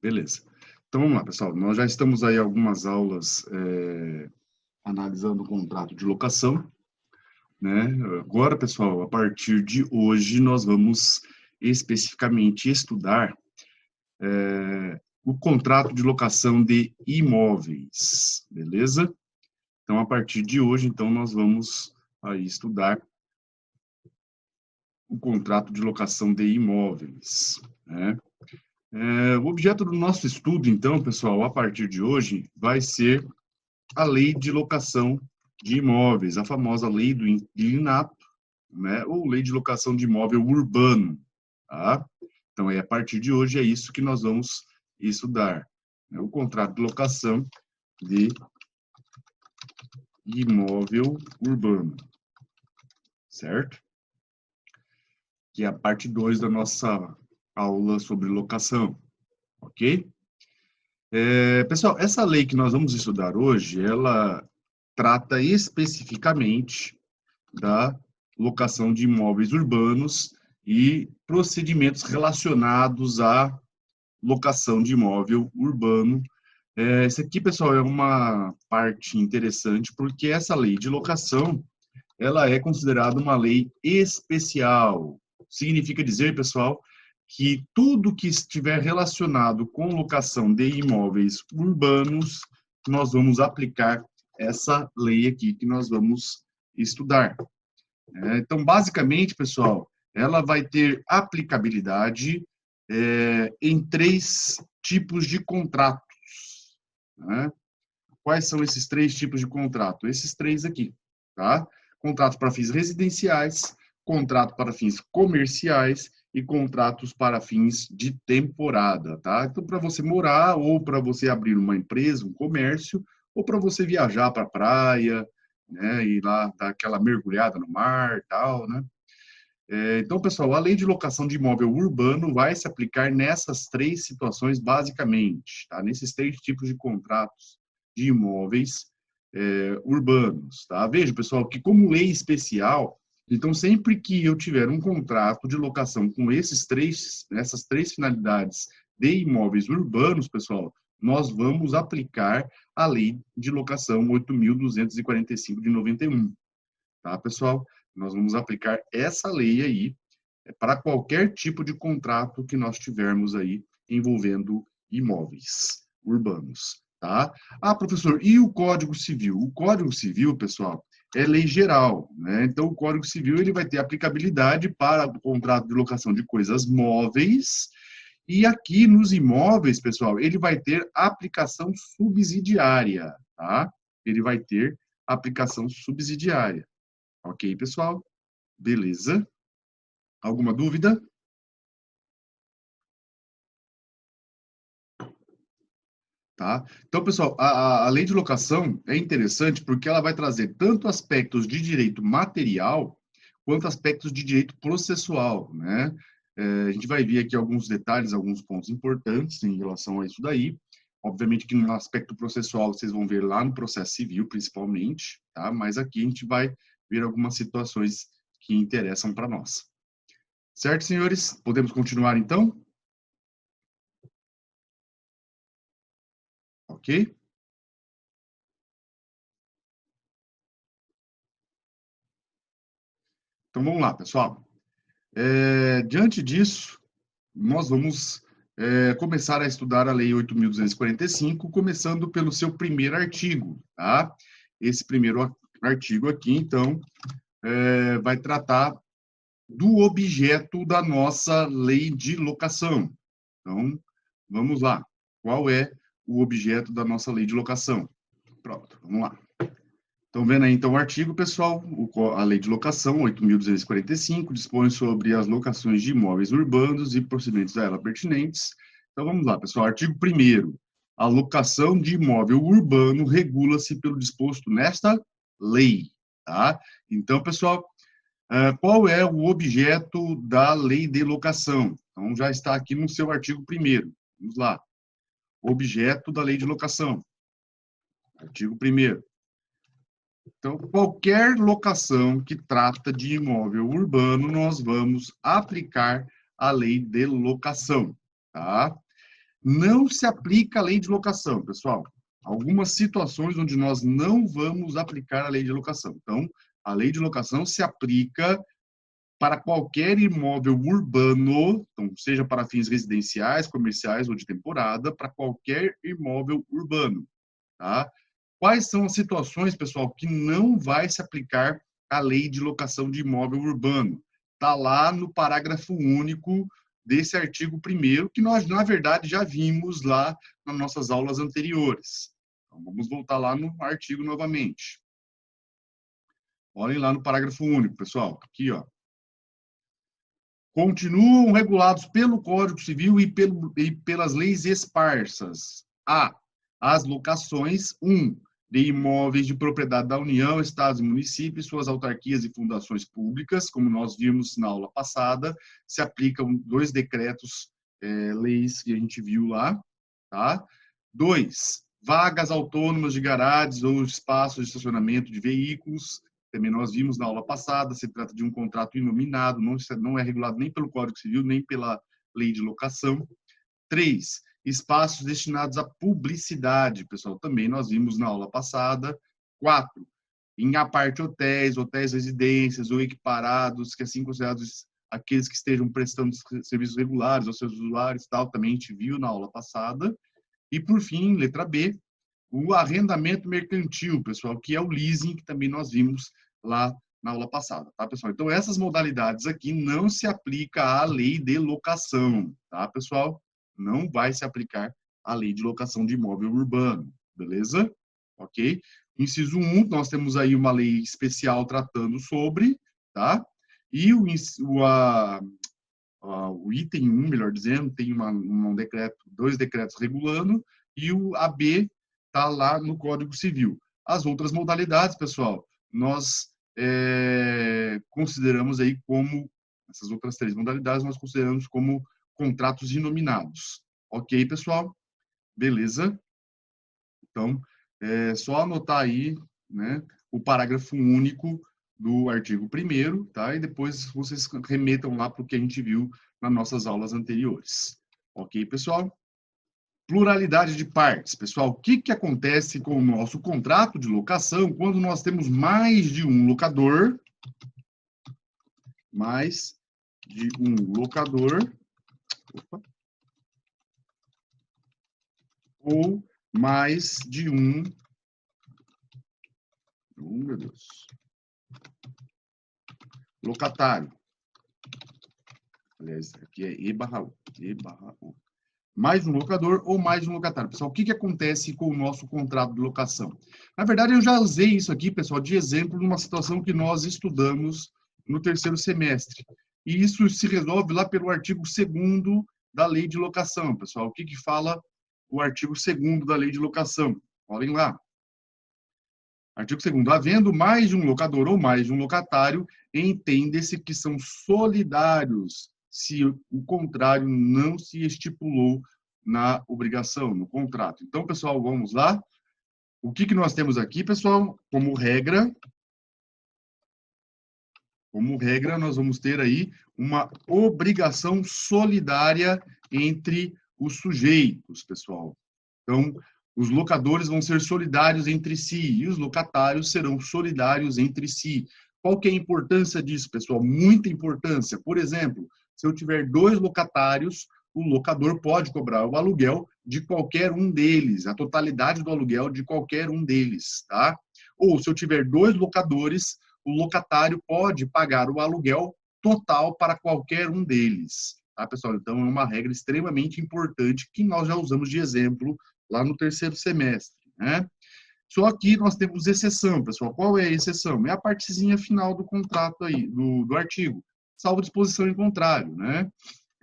Beleza. Então, vamos lá, pessoal. Nós já estamos aí algumas aulas analisando o contrato de locação, né? Agora, pessoal, a partir de hoje, nós vamos especificamente estudar o contrato de locação de imóveis, beleza? Então, a partir de hoje, então, nós vamos aí estudar o contrato de locação de imóveis, né? O objeto do nosso estudo, então, pessoal, a partir de hoje, vai ser a lei de locação de imóveis, a famosa lei do inquilinato, né, ou lei de locação de imóvel urbano, tá? Então, a partir de hoje, é isso que nós vamos estudar, né, o contrato de locação de imóvel urbano, certo? Que é a parte 2 da nossa aula sobre locação, ok? Pessoal, essa lei que nós vamos estudar hoje, ela trata especificamente da locação de imóveis urbanos e procedimentos relacionados à locação de imóvel urbano. Esse aqui, pessoal, é uma parte interessante, porque essa lei de locação, ela é considerada uma lei especial. Significa dizer, pessoal, que tudo que estiver relacionado com locação de imóveis urbanos, nós vamos aplicar essa lei aqui que nós vamos estudar. Então, basicamente, pessoal, ela vai ter aplicabilidade em 3 tipos de contratos, né? Quais são esses 3 tipos de contrato? Esses 3 aqui, tá? Contrato para fins residenciais, contrato para fins comerciais e contratos para fins de temporada, tá? Então, para você morar ou para você abrir uma empresa, um comércio, ou para você viajar para a praia, né, e lá dar aquela mergulhada no mar e tal, né? Então, pessoal, a lei de locação de imóvel urbano vai se aplicar nessas 3 situações, basicamente, tá? Nesses 3 tipos de contratos de imóveis urbanos, tá? Veja, pessoal, que como lei especial, então, sempre que eu tiver um contrato de locação com essas 3 finalidades de imóveis urbanos, pessoal, nós vamos aplicar a lei de locação 8.245 de 91, tá, pessoal? Nós vamos aplicar essa lei aí para qualquer tipo de contrato que nós tivermos aí envolvendo imóveis urbanos, tá? Ah, professor, e o Código Civil? O Código Civil, pessoal, é lei geral, né? Então, o Código Civil ele vai ter aplicabilidade para o contrato de locação de coisas móveis, e aqui nos imóveis, pessoal, ele vai ter aplicação subsidiária, tá? Ele vai ter aplicação subsidiária. Ok, pessoal? Beleza? Alguma dúvida? Tá? Então, pessoal, a lei de locação é interessante porque ela vai trazer tanto aspectos de direito material quanto aspectos de direito processual, né? A gente vai ver aqui alguns detalhes, alguns pontos importantes em relação a isso daí. Obviamente que no aspecto processual vocês vão ver lá no processo civil, principalmente, tá? Mas aqui a gente vai ver algumas situações que interessam para nós. Certo, senhores? Podemos continuar então? Ok? Então vamos lá, pessoal. Diante disso, nós vamos começar a estudar a Lei 8.245, começando pelo seu primeiro artigo, tá? Esse primeiro artigo aqui, então, vai tratar do objeto da nossa lei de locação. Então, vamos lá. Qual é o objeto da nossa lei de locação? Pronto, vamos lá. Estão vendo aí, então, o artigo, pessoal? A Lei de Locação, 8.245, dispõe sobre as locações de imóveis urbanos e procedimentos a ela pertinentes. Então, vamos lá, pessoal. Artigo 1º. A locação de imóvel urbano regula-se pelo disposto nesta lei, tá? Então, pessoal, qual é o objeto da lei de locação? Então, já está aqui no seu artigo 1º. Vamos lá. Objeto da lei de locação. Artigo 1º. Então, qualquer locação que trata de imóvel urbano, nós vamos aplicar a lei de locação, tá? Não se aplica a lei de locação, pessoal. Algumas situações onde nós não vamos aplicar a lei de locação. Então, a lei de locação se aplica para qualquer imóvel urbano, então, seja para fins residenciais, comerciais ou de temporada, para qualquer imóvel urbano, tá? Quais são as situações, pessoal, que não vai se aplicar a lei de locação de imóvel urbano? Está lá no parágrafo único desse artigo 1º, que nós, na verdade, já vimos lá nas nossas aulas anteriores. Então, vamos voltar lá no artigo novamente. Olhem lá no parágrafo único, pessoal. Aqui, ó. Continuam regulados pelo Código Civil e pelas leis esparsas. A. As locações. 1. De imóveis de propriedade da União, Estados e municípios, suas autarquias e fundações públicas, como nós vimos na aula passada, se aplicam 2 decretos, leis que a gente viu lá, tá? 2. Vagas autônomas de garagens ou espaços de estacionamento de veículos, também nós vimos na aula passada, se trata de um contrato inominado, não é regulado nem pelo Código Civil, nem pela lei de locação. 3. Espaços destinados à publicidade, pessoal, também nós vimos na aula passada. 4. Em aparte hotéis, hotéis residências ou equiparados, que assim considerados aqueles que estejam prestando serviços regulares aos seus usuários, tal, também a gente viu na aula passada. E por fim, letra B, o arrendamento mercantil, pessoal, que é o leasing, que também nós vimos lá na aula passada, tá, pessoal? Então, essas modalidades aqui não se aplica à lei de locação, tá, pessoal? Não vai se aplicar à lei de locação de imóvel urbano, beleza? Ok? Inciso 1, nós temos aí uma lei especial tratando sobre, tá? E o item 1, melhor dizendo, tem um decreto, 2 decretos regulando, e o AB está lá no Código Civil. As outras modalidades, pessoal, nós consideramos aí como, essas outras 3 modalidades, nós consideramos como contratos inominados. Ok, pessoal? Beleza? Então, é só anotar aí, né, o parágrafo único do artigo 1º, tá? E depois vocês remetam lá para o que a gente viu nas nossas aulas anteriores. Ok, pessoal? Pluralidade de partes. Pessoal, o que acontece com o nosso contrato de locação quando nós temos mais de um locador? Mais de um locador. Opa. Ou mais de um... Oh, meu Deus. Locatário. Aliás, aqui é E/U. E/U. Mais um locador ou mais um locatário. Pessoal, o que acontece com o nosso contrato de locação? Na verdade, eu já usei isso aqui, pessoal, de exemplo, numa situação que nós estudamos no 3º semestre. E isso se resolve lá pelo artigo 2º da Lei de Locação, pessoal. O que fala o artigo 2º da Lei de Locação? Olhem lá. Artigo 2º. Havendo mais de um locador ou mais de um locatário, entende-se que são solidários, se o contrário não se estipulou na obrigação, no contrato. Então, pessoal, vamos lá. O que nós temos aqui, pessoal? Como regra, nós vamos ter aí uma obrigação solidária entre os sujeitos, pessoal. Então, os locadores vão ser solidários entre si e os locatários serão solidários entre si. Qual que é a importância disso, pessoal? Muita importância. Por exemplo, se eu tiver 2 locatários, o locador pode cobrar o aluguel de qualquer um deles, a totalidade do aluguel de qualquer um deles, tá? Ou se eu tiver 2 locadores, o locatário pode pagar o aluguel total para qualquer um deles, tá, pessoal? Então, é uma regra extremamente importante que nós já usamos de exemplo lá no 3º semestre, né? Só que nós temos exceção, pessoal. Qual é a exceção? É a partezinha final do contrato aí, do artigo, salvo disposição em contrário, né?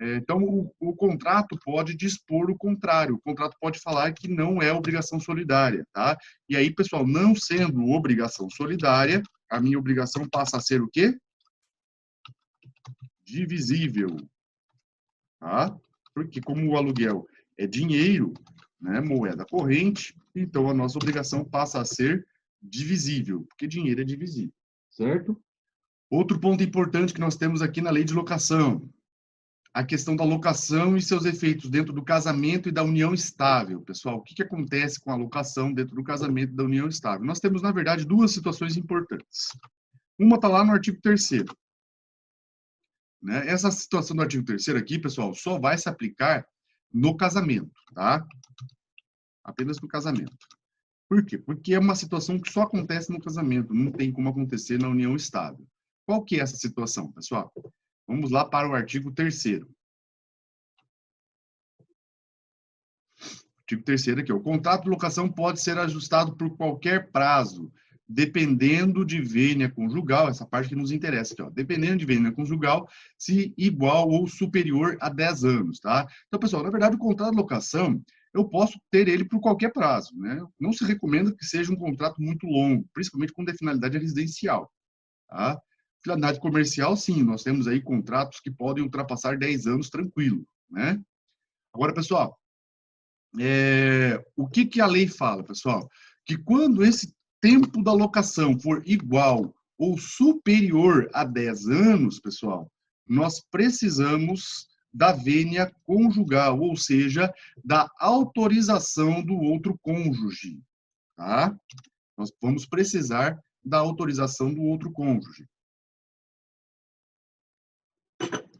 Então, o contrato pode dispor o contrário. O contrato pode falar que não é obrigação solidária, tá? E aí, pessoal, não sendo obrigação solidária, a minha obrigação passa a ser o quê? Divisível, tá? Porque como o aluguel é dinheiro, né, moeda corrente, então a nossa obrigação passa a ser divisível, porque dinheiro é divisível, certo? Outro ponto importante que nós temos aqui na lei de locação. a questão da locação e seus efeitos dentro do casamento e da união estável. Pessoal, o que acontece com a locação dentro do casamento e da união estável? Nós temos, na verdade, duas situações importantes. Uma está lá no artigo 3º. Né? Essa situação do artigo 3º aqui, pessoal, só vai se aplicar no casamento, tá? Apenas no casamento. Por quê? Porque é uma situação que só acontece no casamento, não tem como acontecer na união estável. Qual que é essa situação, pessoal? Vamos lá para o artigo 3º. Artigo 3º aqui, o contrato de locação pode ser ajustado por qualquer prazo, dependendo de vênia conjugal, essa parte que nos interessa aqui, ó, dependendo de vênia conjugal, se igual ou superior a 10 anos, tá? Então, pessoal, na verdade, o contrato de locação, eu posso ter ele por qualquer prazo, né? Não se recomenda que seja um contrato muito longo, principalmente quando a finalidade é residencial, tá? Finalidade comercial, sim, nós temos aí contratos que podem ultrapassar 10 anos tranquilo, né? Agora, pessoal, o que a lei fala, pessoal? Que quando esse tempo da locação for igual ou superior a 10 anos, pessoal, nós precisamos da vênia conjugal, ou seja, da autorização do outro cônjuge, tá? Nós vamos precisar da autorização do outro cônjuge.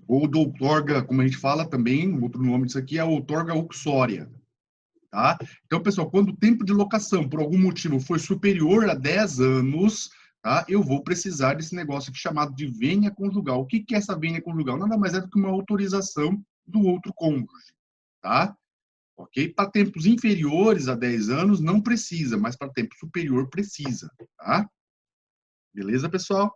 Ou do outorga, como a gente fala também, outro nome disso aqui é outorga uxória. Tá? Então, pessoal, quando o tempo de locação, por algum motivo, for superior a 10 anos, tá? Eu vou precisar desse negócio aqui chamado de vênia conjugal. O que é essa vênia conjugal? Nada mais é do que uma autorização do outro cônjuge, tá? Ok? Para tempos inferiores a 10 anos, não precisa, mas para tempo superior, precisa, tá? Beleza, pessoal?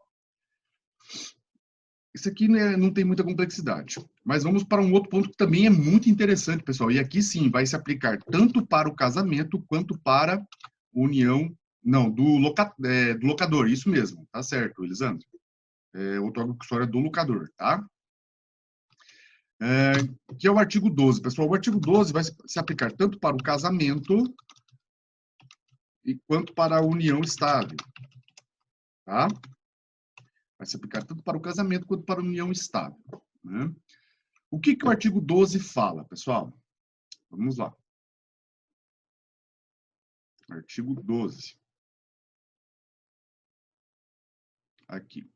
Isso aqui, né, não tem muita complexidade. Mas vamos para um outro ponto que também é muito interessante, pessoal. E aqui sim vai se aplicar tanto para o casamento quanto para a união, não, do locador, isso mesmo, tá certo, Elisandro? Outorga custódia do locador, tá? Que é o artigo 12, pessoal. O artigo 12 vai se aplicar tanto para o casamento quanto para a união estável, tá? Vai se aplicar tanto para o casamento quanto para a união estável, né? O que o artigo 12 fala, pessoal? Vamos lá. Artigo 12. Aqui.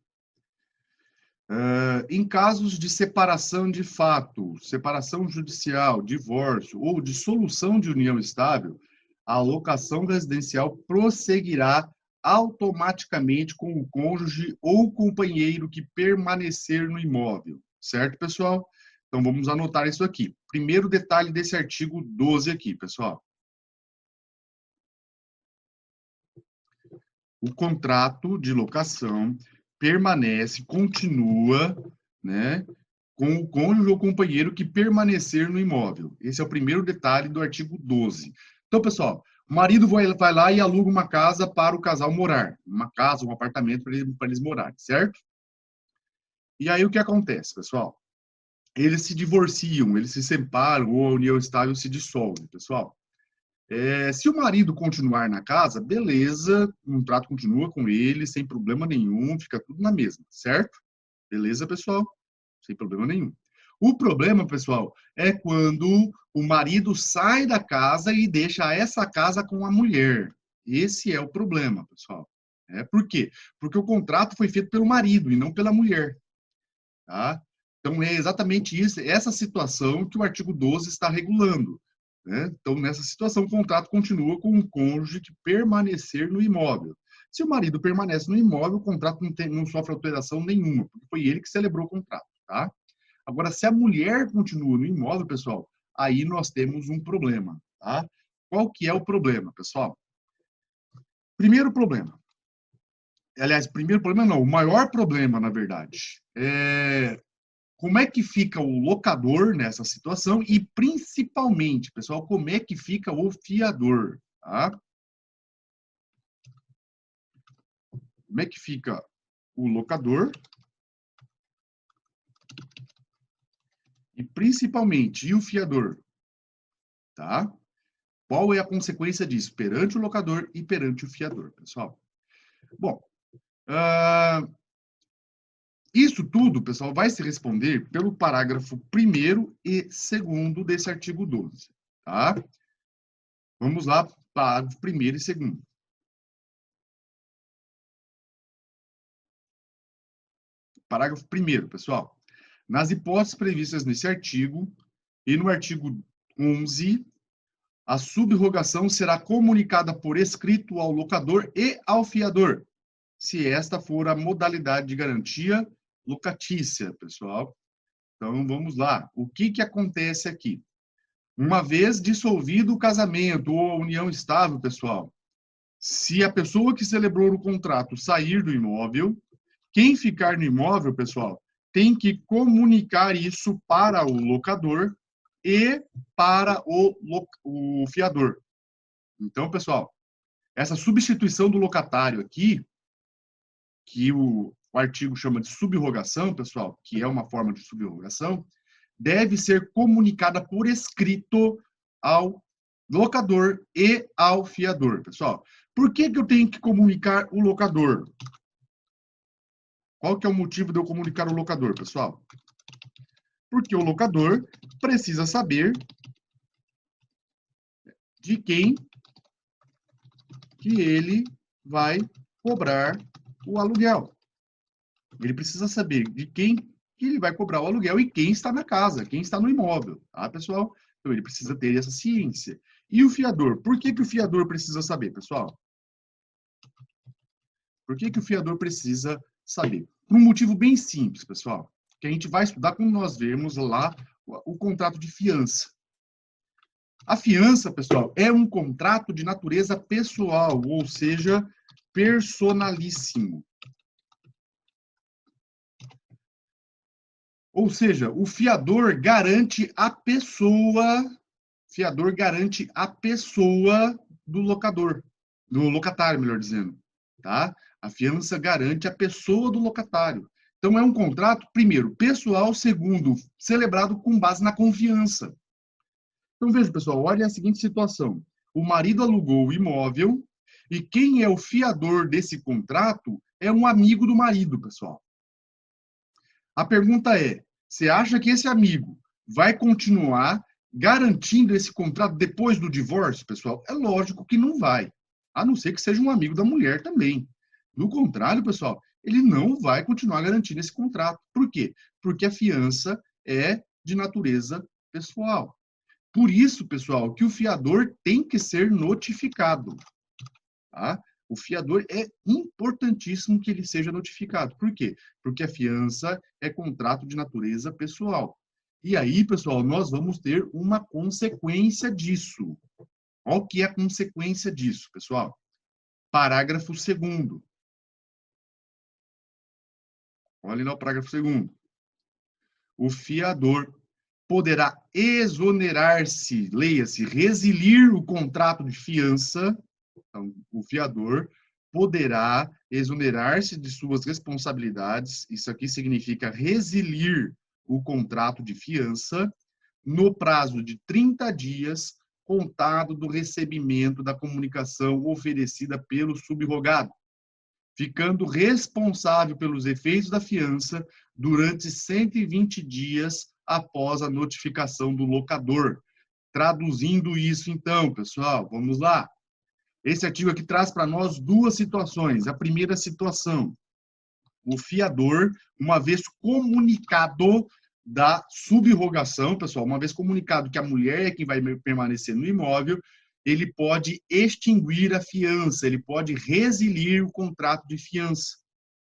Em casos de separação de fato, separação judicial, divórcio ou dissolução de união estável, a alocação residencial prosseguirá automaticamente com o cônjuge ou companheiro que permanecer no imóvel. Certo, pessoal? Então, vamos anotar isso aqui. Primeiro detalhe desse artigo 12 aqui, pessoal. O contrato de locação permanece, continua, né, com o cônjuge ou companheiro que permanecer no imóvel. Esse é o primeiro detalhe do artigo 12. Então, pessoal, o marido vai lá e aluga uma casa para o casal morar. Uma casa, um apartamento para eles morarem, certo? E aí o que acontece, pessoal? Eles se divorciam, eles se separam ou a união estável se dissolve, pessoal. Se o marido continuar na casa, beleza, o contrato continua com ele, sem problema nenhum, fica tudo na mesma, certo? Beleza, pessoal? Sem problema nenhum. O problema, pessoal, é quando o marido sai da casa e deixa essa casa com a mulher. Esse é o problema, pessoal. Por quê? Porque o contrato foi feito pelo marido e não pela mulher. Tá? Então, é exatamente isso, essa situação que o artigo 12 está regulando. Né? Então, nessa situação, o contrato continua com o cônjuge que permanecer no imóvel. Se o marido permanece no imóvel, o contrato não sofre alteração nenhuma, porque foi ele que celebrou o contrato. Tá? Agora, se a mulher continua no imóvel, pessoal, aí nós temos um problema. Tá? Qual que é o problema, pessoal? Primeiro problema. Aliás, primeiro problema não, o maior problema, na verdade, como é que fica o locador nessa situação e, principalmente, pessoal, como é que fica o fiador, tá? Como é que fica o locador e, principalmente, e o fiador, tá? Qual é a consequência disso perante o locador e perante o fiador, pessoal? Bom, Isso tudo, pessoal, vai se responder pelo parágrafo 1º e 2º desse artigo 12, tá? Vamos lá, parágrafo 1º e 2º. Parágrafo 1º, pessoal. Nas hipóteses previstas nesse artigo e no artigo 11, a subrogação será comunicada por escrito ao locador e ao fiador, se esta for a modalidade de garantia locatícia, pessoal. Então, vamos lá. O que acontece aqui? Uma vez dissolvido o casamento ou a união estável, pessoal, se a pessoa que celebrou o contrato sair do imóvel, quem ficar no imóvel, pessoal, tem que comunicar isso para o locador e para o fiador. Então, pessoal, essa substituição do locatário aqui, que o artigo chama de subrogação, pessoal, que é uma forma de subrogação, deve ser comunicada por escrito ao locador e ao fiador, pessoal. Por que eu tenho que comunicar o locador? Qual que é o motivo de eu comunicar o locador, pessoal? Porque o locador precisa saber de quem que ele vai cobrar o aluguel. Ele precisa saber de quem que ele vai cobrar o aluguel e quem está na casa, quem está no imóvel, tá, pessoal? Então, ele precisa ter essa ciência. E o fiador? Por que o fiador precisa saber, pessoal? Por que o fiador precisa saber? Por um motivo bem simples, pessoal, que a gente vai estudar quando nós vermos lá o contrato de fiança. A fiança, pessoal, é um contrato de natureza pessoal, ou seja, personalíssimo. Ou seja, o fiador garante a pessoa do locador, do locatário, melhor dizendo, tá? A fiança garante a pessoa do locatário. Então, é um contrato, primeiro, pessoal, segundo, celebrado com base na confiança. Então, veja, pessoal, olha a seguinte situação. O marido alugou o imóvel e quem é o fiador desse contrato é um amigo do marido, pessoal. A pergunta é, você acha que esse amigo vai continuar garantindo esse contrato depois do divórcio, pessoal? É lógico que não vai, a não ser que seja um amigo da mulher também. Do contrário, pessoal, ele não vai continuar garantindo esse contrato. Por quê? Porque a fiança é de natureza pessoal. Por isso, pessoal, que o fiador tem que ser notificado. Tá? O fiador é importantíssimo que ele seja notificado. Por quê? Porque a fiança é contrato de natureza pessoal. E aí, pessoal, nós vamos ter uma consequência disso. Qual que é a consequência disso, pessoal? Parágrafo 2º. Olhem lá o parágrafo 2º. O fiador poderá exonerar-se, leia-se, resilir o contrato de fiança. Então, o fiador poderá exonerar-se de suas responsabilidades, isso aqui significa resilir o contrato de fiança, no prazo de 30 dias, contado do recebimento da comunicação oferecida pelo subrogado, ficando responsável pelos efeitos da fiança durante 120 dias após a notificação do locador. Traduzindo isso, então, pessoal, vamos lá. Esse artigo aqui traz para nós duas situações. A primeira situação, o fiador, uma vez comunicado da subrogação, pessoal, uma vez comunicado que a mulher é quem vai permanecer no imóvel, ele pode extinguir a fiança, ele pode resilir o contrato de fiança.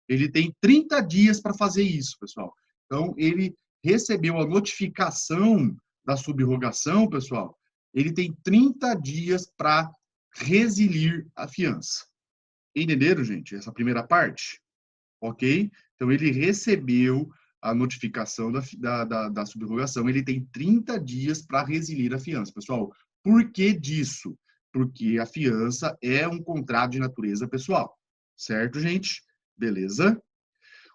Ele tem 30 dias para fazer isso, pessoal. Então, ele recebeu a notificação da subrogação, pessoal, ele tem 30 dias para resilir a fiança. Entenderam, gente? Essa primeira parte? Ok? Então, ele recebeu a notificação da subrogação, ele tem 30 dias para resilir a fiança. Pessoal, por que disso? Porque a fiança é um contrato de natureza pessoal. Certo, gente? Beleza?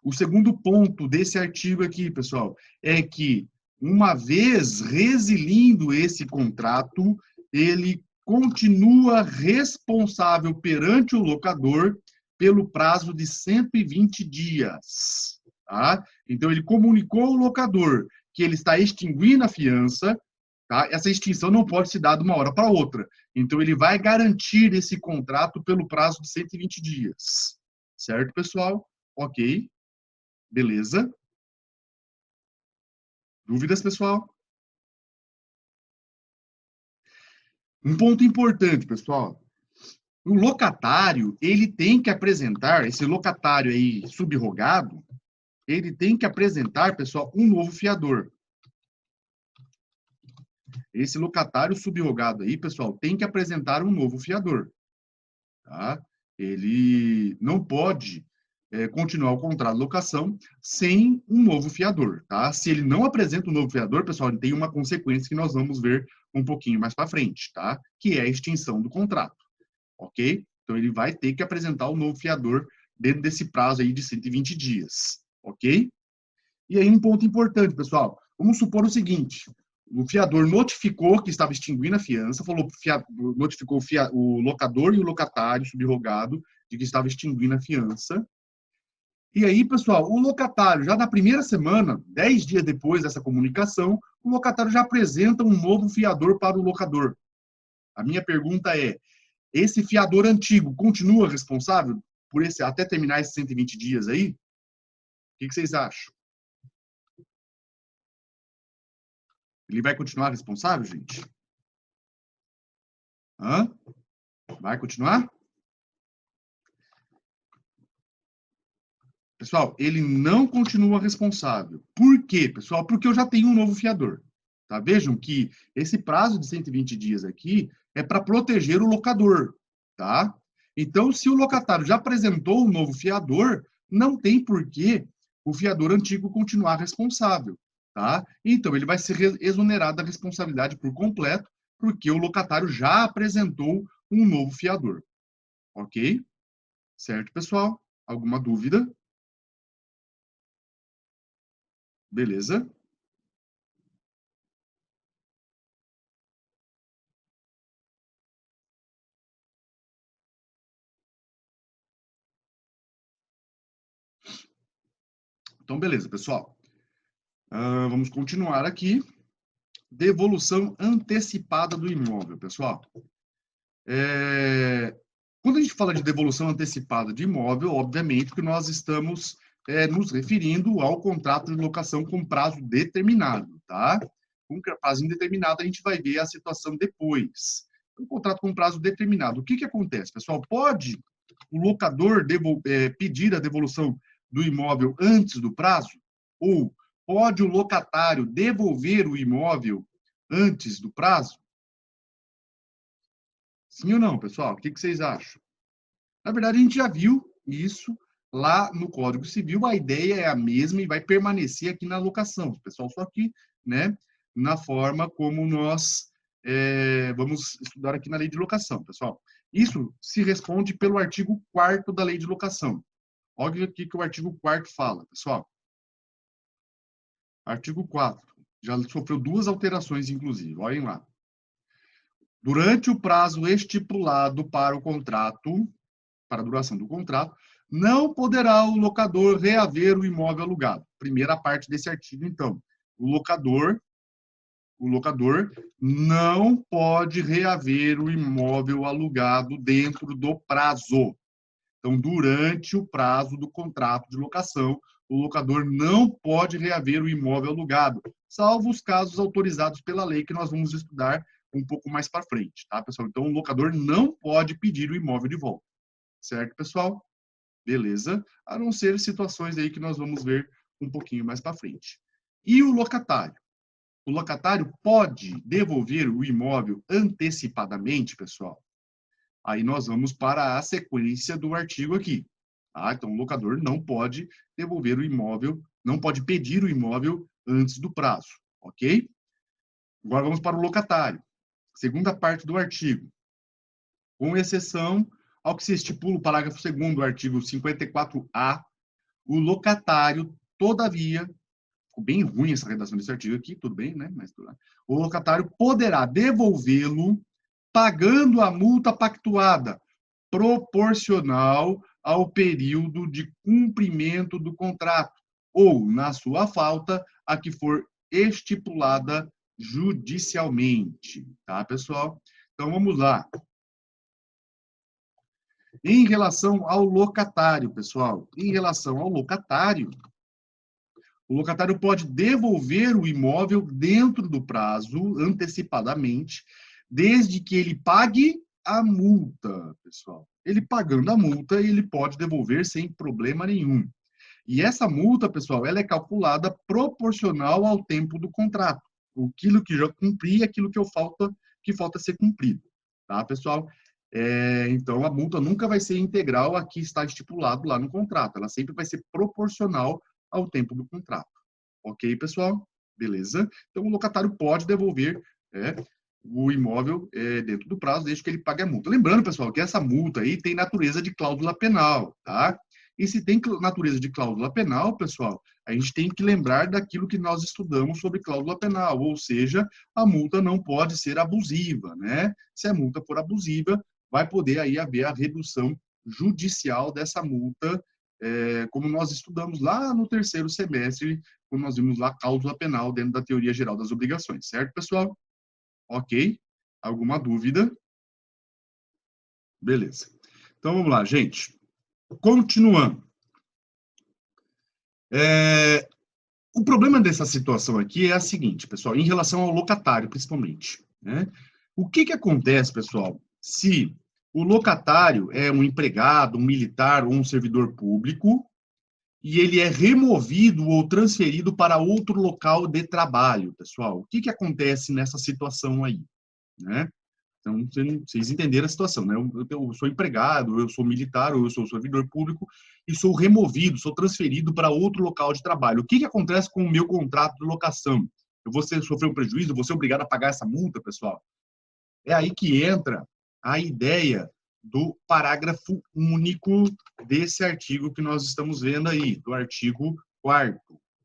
O segundo ponto desse artigo aqui, pessoal, é que, uma vez resilindo esse contrato, ele continua responsável perante o locador pelo prazo de 120 dias. Tá? Então, ele comunicou ao locador que ele está extinguindo a fiança, tá? Essa extinção não pode se dar de uma hora para outra. Então, ele vai garantir esse contrato pelo prazo de 120 dias. Certo, pessoal? Ok. Beleza. Dúvidas, pessoal? Um ponto importante, pessoal. O locatário, ele tem que apresentar, esse locatário aí subrogado, ele tem que apresentar, pessoal, um novo fiador. Esse locatário subrogado aí, pessoal, tem que apresentar um novo fiador. Tá? Ele não pode continuar o contrato de locação sem um novo fiador. Tá? Se ele não apresenta um novo fiador, pessoal, ele tem uma consequência que nós vamos ver um pouquinho mais para frente, tá? Que é a extinção do contrato. Ok? Então, ele vai ter que apresentar um novo fiador dentro desse prazo aí de 120 dias. Ok? E aí, um ponto importante, pessoal. Vamos supor o seguinte: o fiador notificou que estava extinguindo a fiança, notificou o locador e o locatário subrogado de que estava extinguindo a fiança. E aí, pessoal, o locatário, já na primeira semana, 10 dias depois dessa comunicação, o locatário já apresenta um novo fiador para o locador. A minha pergunta é: esse fiador antigo continua responsável por até terminar esses 120 dias aí? O que vocês acham? Ele vai continuar responsável, gente? Hã? Vai continuar? Pessoal, ele não continua responsável. Por quê, pessoal? Porque eu já tenho um novo fiador. Tá? Vejam que esse prazo de 120 dias aqui é para proteger o locador. Tá? Então, se o locatário já apresentou um novo fiador, não tem por que o fiador antigo continuar responsável. Tá? Então, ele vai ser exonerado da responsabilidade por completo, porque o locatário já apresentou um novo fiador. Ok? Certo, pessoal? Alguma dúvida? Beleza? Então, beleza, pessoal. Vamos continuar aqui. Devolução antecipada do imóvel, pessoal. Quando a gente fala de devolução antecipada de imóvel, obviamente que nós estamos nos referindo ao contrato de locação com prazo determinado, tá? Com prazo indeterminado, a gente vai ver a situação depois. Um contrato com prazo determinado. O que acontece, pessoal? Pode o locador pedir a devolução do imóvel antes do prazo? Ou pode o locatário devolver o imóvel antes do prazo? Sim ou não, pessoal? O que vocês acham? Na verdade, a gente já viu isso lá no Código Civil. A ideia é a mesma e vai permanecer aqui na locação, pessoal, só que, né, na forma como nós vamos estudar aqui na Lei de Locação, pessoal. Isso se responde pelo artigo 4º da Lei de Locação. Olha o que o artigo 4º fala, pessoal. Artigo 4º. Já sofreu 2 alterações, inclusive. Olhem lá. Durante o prazo estipulado para o contrato, para a duração do contrato, não poderá o locador reaver o imóvel alugado. Primeira parte desse artigo, então. O locador não pode reaver o imóvel alugado dentro do prazo. Então, durante o prazo do contrato de locação, o locador não pode reaver o imóvel alugado, salvo os casos autorizados pela lei que nós vamos estudar um pouco mais para frente, tá, pessoal? Então, o locador não pode pedir o imóvel de volta. Certo, pessoal? Beleza? A não ser situações aí que nós vamos ver um pouquinho mais para frente. E o locatário? O locatário pode devolver o imóvel antecipadamente, pessoal? Aí nós vamos para a sequência do artigo aqui. Tá? Então, o locador não pode devolver o imóvel, não pode pedir o imóvel antes do prazo, ok? Agora vamos para o locatário. Segunda parte do artigo. Com exceção ao que se estipula o parágrafo 2º do artigo 54A, o locatário, todavia, ficou bem ruim essa redação desse artigo aqui, tudo bem, né? Mas o locatário poderá devolvê-lo pagando a multa pactuada, proporcional ao período de cumprimento do contrato, ou, na sua falta, a que for estipulada judicialmente. Tá, pessoal? Então, vamos lá. Em relação ao locatário, pessoal, em relação ao locatário, o locatário pode devolver o imóvel dentro do prazo, antecipadamente, desde que ele pague a multa, pessoal. Ele pagando a multa, ele pode devolver sem problema nenhum. E essa multa, pessoal, ela é calculada proporcional ao tempo do contrato. Aquilo que já cumpri e aquilo que falta ser cumprido. Tá, pessoal? Então, a multa nunca vai ser integral a que está estipulado lá no contrato. Ela sempre vai ser proporcional ao tempo do contrato. Ok, pessoal? Beleza? Então, o locatário pode devolver o imóvel dentro do prazo, desde que ele pague a multa. Lembrando, pessoal, que essa multa aí tem natureza de cláusula penal, tá? E se tem natureza de cláusula penal, pessoal, a gente tem que lembrar daquilo que nós estudamos sobre cláusula penal, ou seja, a multa não pode ser abusiva, né? Se a multa for abusiva, vai poder aí haver a redução judicial dessa multa, como nós estudamos lá no terceiro semestre, quando nós vimos lá a cláusula penal dentro da teoria geral das obrigações, certo, pessoal? Ok? Alguma dúvida? Beleza. Então, vamos lá, gente. Continuando. O problema dessa situação aqui é a seguinte, pessoal, em relação ao locatário, principalmente, né? O que acontece, pessoal, se o locatário é um empregado, um militar ou um servidor público e ele é removido ou transferido para outro local de trabalho, pessoal? O que acontece nessa situação aí, né? Então, vocês entenderam a situação, né? Eu sou empregado, eu sou militar, ou eu sou servidor público e sou removido, sou transferido para outro local de trabalho. O que acontece com o meu contrato de locação? Eu vou sofrer um prejuízo, vou ser obrigado a pagar essa multa, pessoal? É aí que entra a ideia do parágrafo único desse artigo que nós estamos vendo aí, do artigo 4º,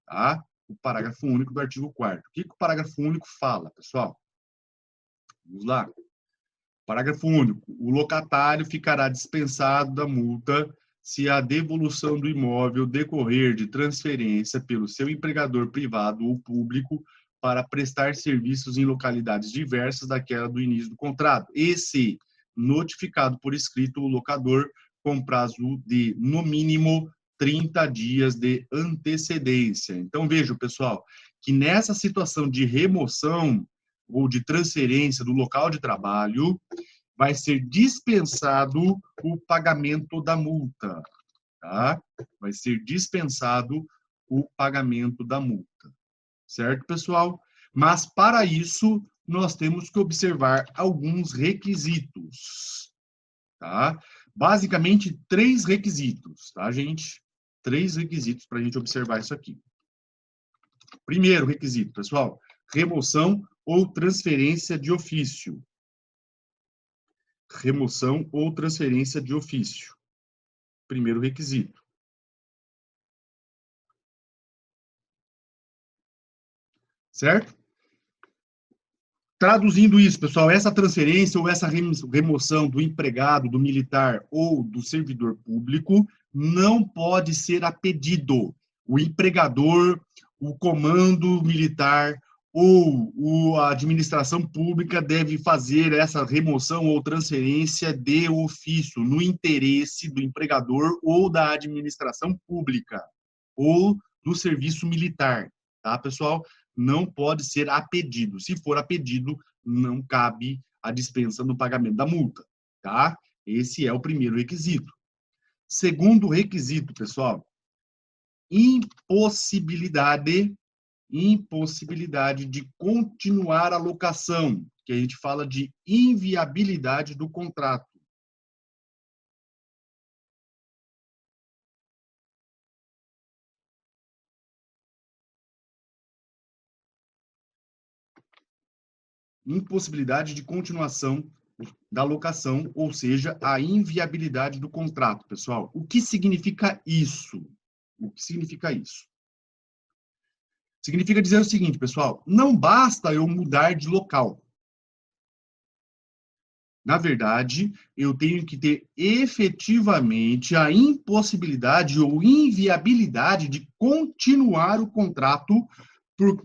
tá? O parágrafo único do artigo 4º. O que o parágrafo único fala, pessoal? Vamos lá. Parágrafo único. O locatário ficará dispensado da multa se a devolução do imóvel decorrer de transferência pelo seu empregador privado ou público para prestar serviços em localidades diversas daquela do início do contrato, e se notificado por escrito o locador com prazo de, no mínimo, 30 dias de antecedência. Então, vejam, pessoal, que nessa situação de remoção ou de transferência do local de trabalho, vai ser dispensado o pagamento da multa, tá? Vai ser dispensado o pagamento da multa, certo, pessoal? Mas, para isso, nós temos que observar alguns requisitos, tá? Basicamente, 3 requisitos, tá, gente? 3 requisitos para a gente observar isso aqui. Primeiro requisito, pessoal, remoção ou transferência de ofício. Remoção ou transferência de ofício. Primeiro requisito. Certo? Traduzindo isso, pessoal, essa transferência ou essa remoção do empregado, do militar ou do servidor público não pode ser a pedido. O empregador, o comando militar ou a administração pública deve fazer essa remoção ou transferência de ofício no interesse do empregador ou da administração pública ou do serviço militar, tá, pessoal? Não pode ser a pedido. Se for a pedido, não cabe a dispensa no pagamento da multa, tá? Esse é o primeiro requisito. Segundo requisito, pessoal, impossibilidade de continuar a locação, que a gente fala de inviabilidade do contrato. Impossibilidade de continuação da locação, ou seja, a inviabilidade do contrato, pessoal. O que significa isso? O que significa isso? Significa dizer o seguinte, pessoal, não basta eu mudar de local. Na verdade, eu tenho que ter efetivamente a impossibilidade ou inviabilidade de continuar o contrato por,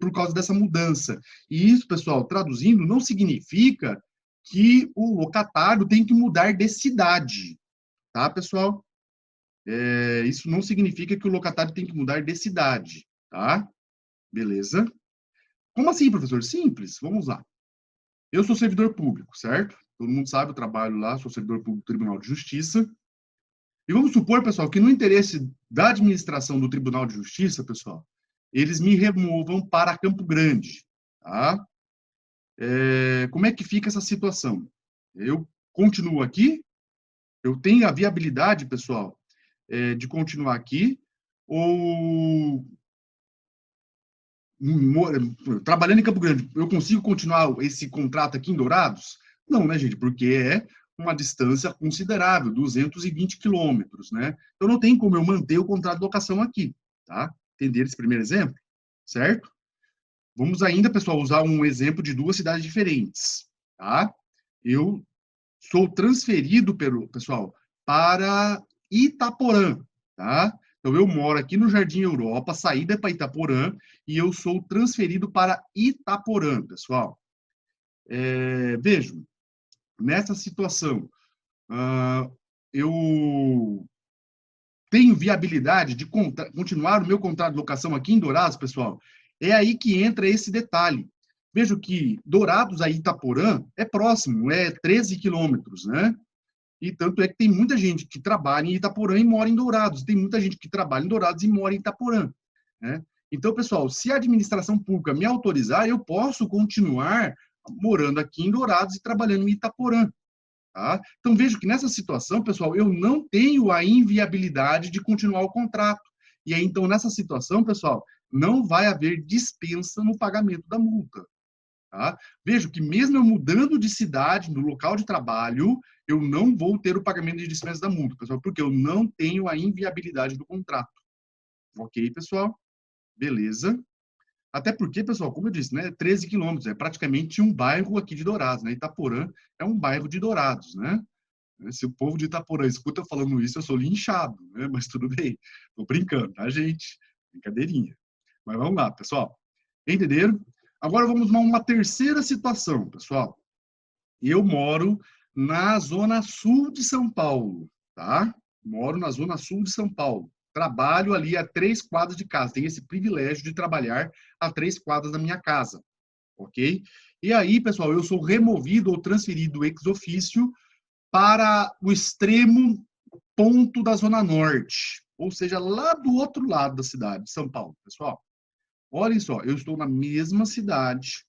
por causa dessa mudança. E isso, pessoal, traduzindo, não significa que o locatário tem que mudar de cidade, tá, pessoal? Isso não significa que o locatário tem que mudar de cidade, tá? Beleza? Como assim, professor? Simples, vamos lá. Eu sou servidor público, certo? Todo mundo sabe, eu trabalho lá, sou servidor público do Tribunal de Justiça. E vamos supor, pessoal, que no interesse da administração do Tribunal de Justiça, pessoal, eles me removam para Campo Grande, tá? Como é que fica essa situação? Eu continuo aqui? Eu tenho a viabilidade, pessoal, de continuar aqui? Ou trabalhando em Campo Grande, eu consigo continuar esse contrato aqui em Dourados? Não, né, gente? Porque é uma distância considerável, 220 quilômetros, né? Então não tem como eu manter o contrato de locação aqui, tá? Entender esse primeiro exemplo? Certo? Vamos ainda, pessoal, usar um exemplo de duas cidades diferentes, tá? Eu sou transferido, pessoal, para Itaporã, tá? Então, eu moro aqui no Jardim Europa, saída para Itaporã, e eu sou transferido para Itaporã, pessoal. Vejam, nessa situação, eu tenho viabilidade de continuar o meu contrato de locação aqui em Dourados, pessoal? É aí que entra esse detalhe. Vejo que Dourados a Itaporã é próximo, é 13 quilômetros, né? E tanto é que tem muita gente que trabalha em Itaporã e mora em Dourados. Tem muita gente que trabalha em Dourados e mora em Itaporã, né? Então, pessoal, se a administração pública me autorizar, eu posso continuar morando aqui em Dourados e trabalhando em Itaporã, tá? Então, vejo que nessa situação, pessoal, eu não tenho a inviabilidade de continuar o contrato. E aí, então, nessa situação, pessoal, não vai haver dispensa no pagamento da multa. Tá? Vejo que mesmo eu mudando de cidade, no local de trabalho, eu não vou ter o pagamento de dispensa da multa, pessoal, porque eu não tenho a inviabilidade do contrato. Ok, pessoal? Beleza. Até porque, pessoal, como eu disse, né, 13 quilômetros, é praticamente um bairro aqui de Dourados, né? Itaporã é um bairro de Dourados, né? Se o povo de Itaporã escuta eu falando isso, eu sou linchado, né? Mas tudo bem. Tô brincando, tá, gente? Brincadeirinha. Mas vamos lá, pessoal. Entenderam? Agora vamos a uma terceira situação, pessoal. Eu moro na zona sul de São Paulo, tá? Moro na zona sul de São Paulo. Trabalho ali a 3 quadras de casa. Tenho esse privilégio de trabalhar a 3 quadras da minha casa, ok? E aí, pessoal, eu sou removido ou transferido ex ofício para o extremo ponto da zona norte, ou seja, lá do outro lado da cidade de São Paulo, pessoal. Olhem só, eu estou na mesma cidade,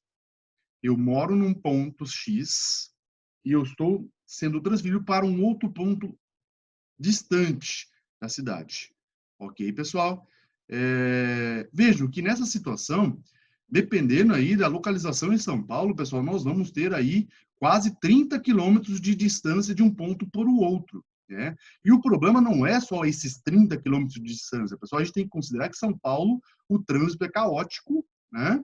eu moro num ponto X e eu estou sendo transferido para um outro ponto distante da cidade. Ok, pessoal? Vejo que nessa situação, dependendo aí da localização em São Paulo, pessoal, nós vamos ter aí quase 30 quilômetros de distância de um ponto para o outro. Né? E o problema não é só esses 30 quilômetros de distância, pessoal, a gente tem que considerar que São Paulo, o trânsito é caótico, né?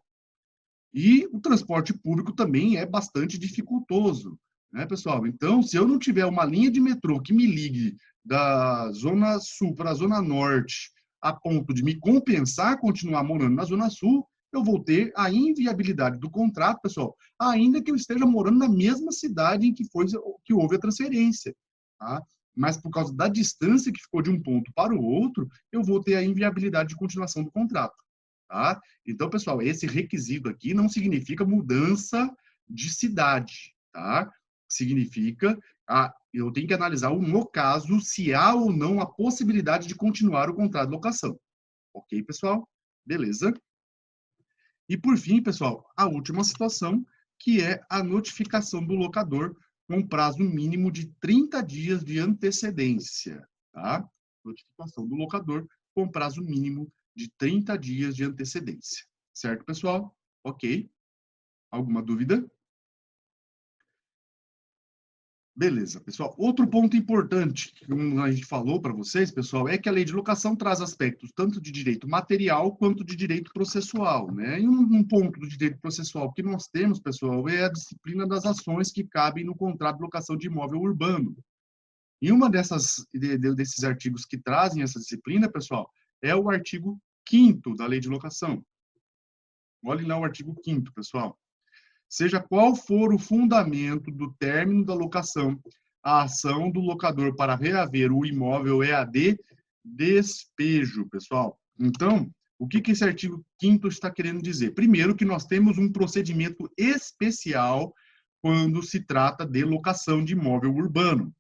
E o transporte público também é bastante dificultoso, né, pessoal? Então, se eu não tiver uma linha de metrô que me ligue da Zona Sul para a Zona Norte, a ponto de me compensar continuar morando na Zona Sul, eu vou ter a inviabilidade do contrato, pessoal, ainda que eu esteja morando na mesma cidade em que houve a transferência, tá? Mas por causa da distância que ficou de um ponto para o outro, eu vou ter a inviabilidade de continuação do contrato. Tá? Então, pessoal, esse requisito aqui não significa mudança de cidade, tá? Significa, eu tenho que analisar, no caso, se há ou não a possibilidade de continuar o contrato de locação. Ok, pessoal? Beleza. E, por fim, pessoal, a última situação, que é a notificação do locador com prazo mínimo de 30 dias de antecedência, tá? Notificação do locador com prazo mínimo de 30 dias de antecedência. Certo, pessoal? Ok. Alguma dúvida? Beleza, pessoal. Outro ponto importante que a gente falou para vocês, pessoal, é que a lei de locação traz aspectos tanto de direito material quanto de direito processual, né? E um ponto do direito processual que nós temos, pessoal, é a disciplina das ações que cabem no contrato de locação de imóvel urbano. E uma desses artigos que trazem essa disciplina, pessoal, é o artigo 5º da lei de locação. Olhem lá o artigo 5º, pessoal. Seja qual for o fundamento do término da locação, a ação do locador para reaver o imóvel é a de despejo, pessoal. Então, o que esse artigo 5º está querendo dizer? Primeiro, que nós temos um procedimento especial quando se trata de locação de imóvel urbano.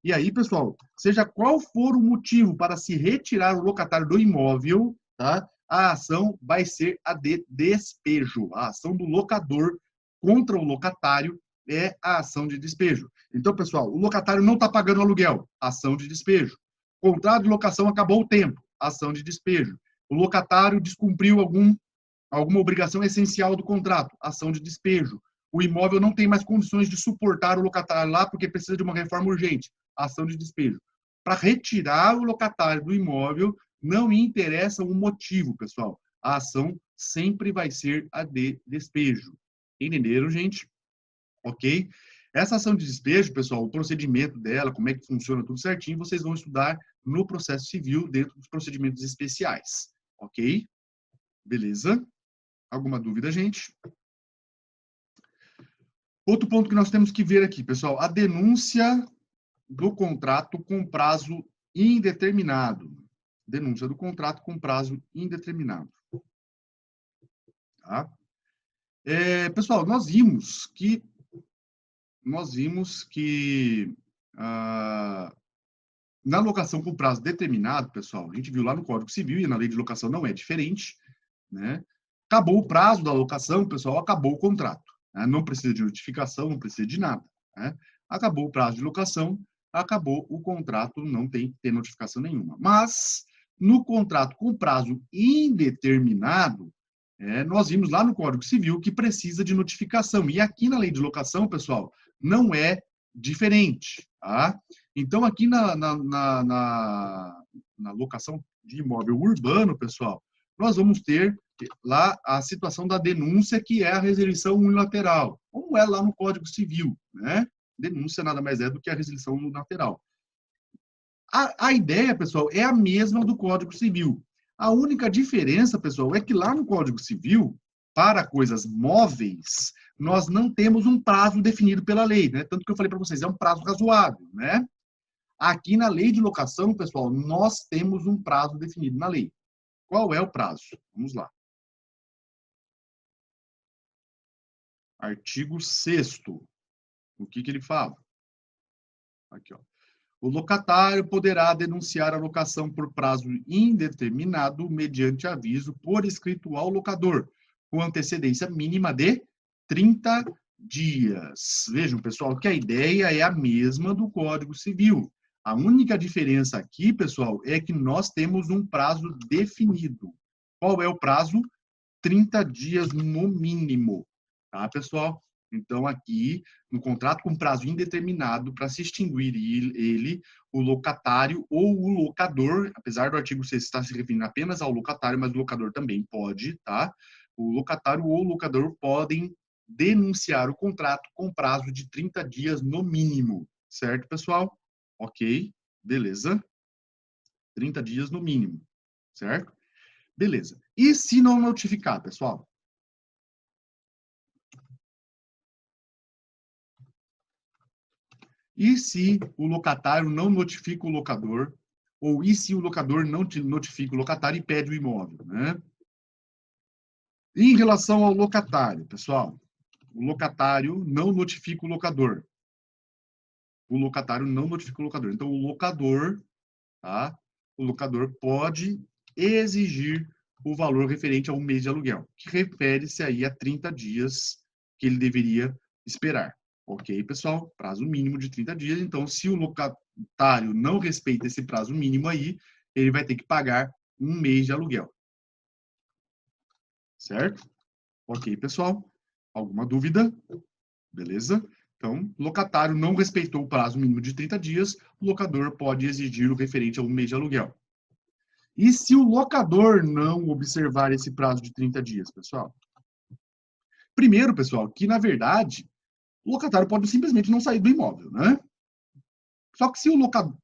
E aí, pessoal, seja qual for o motivo para se retirar o locatário do imóvel, tá? A ação vai ser a de despejo, a ação do locador contra o locatário é a ação de despejo. Então, pessoal, o locatário não está pagando aluguel, ação de despejo. Contrato de locação acabou o tempo, ação de despejo. O locatário descumpriu alguma obrigação essencial do contrato, ação de despejo. O imóvel não tem mais condições de suportar o locatário lá porque precisa de uma reforma urgente, ação de despejo. Para retirar o locatário do imóvel, não interessa o motivo, pessoal. A ação sempre vai ser a de despejo. Entenderam, gente? Ok? Essa ação de despejo, pessoal, o procedimento dela, como é que funciona tudo certinho, vocês vão estudar no processo civil dentro dos procedimentos especiais. Ok? Beleza? Alguma dúvida, gente? Outro ponto que nós temos que ver aqui, pessoal, a denúncia do contrato com prazo indeterminado. Denúncia do contrato com prazo indeterminado. Tá? Pessoal, nós vimos que na locação com prazo determinado, pessoal, a gente viu lá no Código Civil e na lei de locação não é diferente, né? Acabou o prazo da locação, pessoal, acabou o contrato. Né? Não precisa de notificação, não precisa de nada. Né? Acabou o prazo de locação, acabou o contrato, não tem que ter notificação nenhuma. Mas, no contrato com prazo indeterminado, nós vimos lá no Código Civil que precisa de notificação. E aqui na lei de locação, pessoal, não é diferente. Tá? Então, aqui na locação de imóvel urbano, pessoal, nós vamos ter lá a situação da denúncia, que é a resilição unilateral, como é lá no Código Civil. Né? Denúncia nada mais é do que a resilição unilateral. A ideia, pessoal, é a mesma do Código Civil. A única diferença, pessoal, é que lá no Código Civil, para coisas móveis, nós não temos um prazo definido pela lei, né? Tanto que eu falei para vocês, é um prazo razoável, né? Aqui na lei de locação, pessoal, nós temos um prazo definido na lei. Qual é o prazo? Vamos lá. Artigo 6º. O que ele fala? Aqui, ó. O locatário poderá denunciar a locação por prazo indeterminado mediante aviso por escrito ao locador, com antecedência mínima de 30 dias. Vejam, pessoal, que a ideia é a mesma do Código Civil. A única diferença aqui, pessoal, é que nós temos um prazo definido. Qual é o prazo? 30 dias no mínimo. Tá, pessoal? Então, aqui, no contrato com prazo indeterminado, para se extinguir ele, o locatário ou o locador, apesar do artigo 6 estar se referindo apenas ao locatário, mas o locador também pode, tá? O locatário ou o locador podem denunciar o contrato com prazo de 30 dias no mínimo. Certo, pessoal? Ok, beleza. 30 dias no mínimo, certo? Beleza. E se não notificar, pessoal? E se o locatário não notifica o locador, ou e se o locador não notifica o locatário e pede o imóvel, né? Em relação ao locatário, pessoal, o locatário não notifica o locador. O locatário não notifica o locador. Então, o locador, tá? O locador pode exigir o valor referente a um mês de aluguel, que refere-se aí a 30 dias que ele deveria esperar. Ok, pessoal? Prazo mínimo de 30 dias. Então, se o locatário não respeita esse prazo mínimo aí, ele vai ter que pagar um mês de aluguel. Certo? Ok, pessoal? Alguma dúvida? Beleza? Então, o locatário não respeitou o prazo mínimo de 30 dias, o locador pode exigir o referente a um mês de aluguel. E se o locador não observar esse prazo de 30 dias, pessoal? Primeiro, pessoal, que na verdade, o locatário pode simplesmente não sair do imóvel, né? Só que se o locador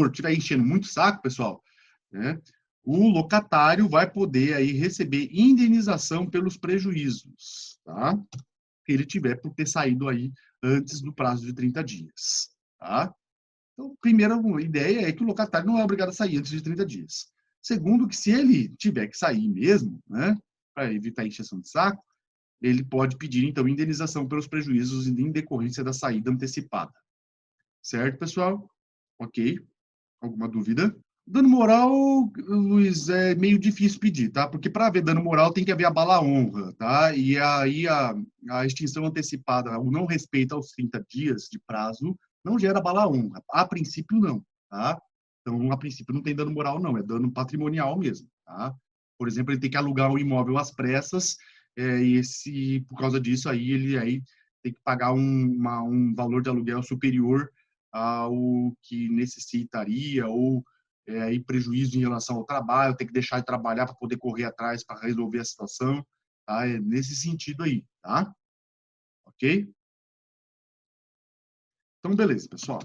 estiver enchendo muito o saco, pessoal, né, o locatário vai poder aí receber indenização pelos prejuízos, tá? Que ele tiver por ter saído aí antes do prazo de 30 dias, tá? Então, primeira ideia é que o locatário não é obrigado a sair antes de 30 dias. Segundo, que se ele tiver que sair mesmo, né, para evitar encheção de saco, ele pode pedir, então, indenização pelos prejuízos em decorrência da saída antecipada. Certo, pessoal? Ok? Alguma dúvida? Dano moral, Luiz, é meio difícil pedir, tá? Porque para haver dano moral tem que haver abala à honra, tá? E aí a extinção antecipada, o não respeito aos 30 dias de prazo, não gera abala à honra. A princípio, não, tá? Então, a princípio, não tem dano moral, não. É dano patrimonial mesmo, tá? Por exemplo, ele tem que alugar um imóvel às pressas, e por causa disso, aí ele aí tem que pagar um valor de aluguel superior ao que necessitaria, ou aí prejuízo em relação ao trabalho, tem que deixar de trabalhar para poder correr atrás para resolver a situação, tá? É nesse sentido aí, tá? Ok? Então, beleza, pessoal.